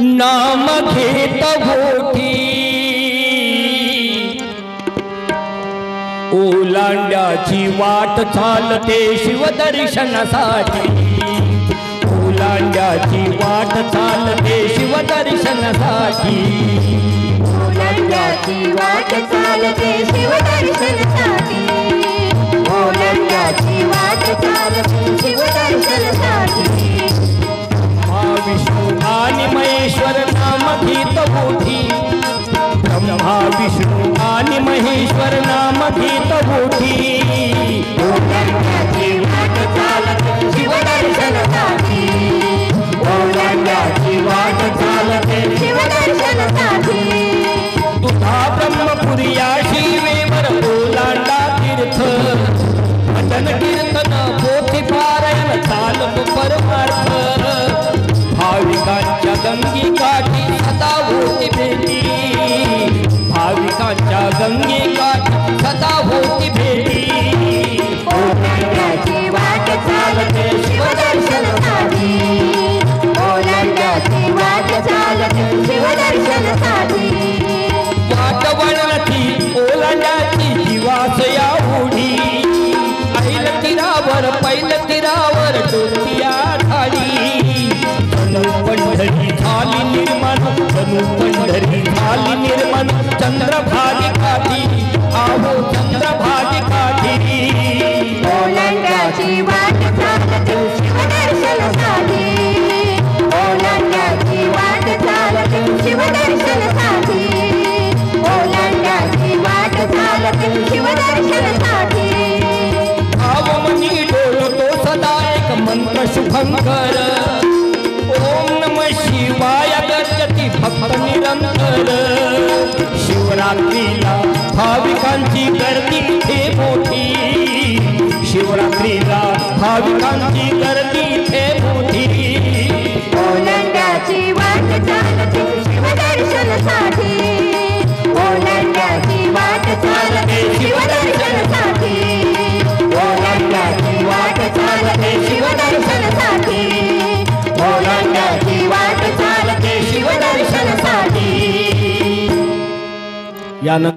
नाम घेत भोठी ओलांड्याची वाट चालते शिवदर्शनासाठी ओलांड्याची वाट चालते शिवदर्शनासाठी ओलांड्याची वाट चालते शिवदर्शनासाठी ओलांड्याची वाट चालते शिवदर्शनासाठी विष्णू आणि महेश्वर नाम घेत मोठी ब्रह्मा विष्णू आणि महेश्वर नाम घेत मोठी ओलांड्याची वाट चालते शिवदर्शनासाठी ओलांड्याची वाट चालते शिवदर्शनासाठी तुझा ब्रह्मपुरी या शिवेवर ओलांडा तीर्थ भजन कीर्तन पोथी पारायण चालतो परमार्थ भाविकांच्या गंगी काठी सदा होती भेटी भाविकांच्या गंगी काठी सदा होती भेटी ओलांड्याची वाट चालते शिवदर्शनासाठी ओलांड्याची वाट चालते शिवदर्शनासाठी वाट वळती ओलांड्याची जीवास या उडी ऐल तीरावर पैल तीरावर डोकिया ठाडी पंढरी झाली निर्माण जणू पंढरी झाली निर्माण चंद्रभागी काठी आहो चंद्रभागी काठी ओलांड्याची वाट चालते शिवदर्शनासाठी ओलांड्याची वाट चालते शिवदर्शनासाठी ओलांड्याची वाट चालते शिवदर्शनासाठी भावमनी डोलतो सदा एक मंत्र शुभंकर ओम नमः शिवाय गजती भक्त निरंतर शिवरात्रीला भाविकांची गर्दी इथे मोठी शिवरात्रीला भाविकांची गर्दी इथे मोठी ओलांड्याची वाट चालते शिवदर्शनासाठी ओलांड्याची वाट चालते शिवदर्शनासाठी ओलांड्याची वाट चालते शिवदर्शनासाठी ओलांड्याची वाट चालते शिवदर्शनासाठी यानंतर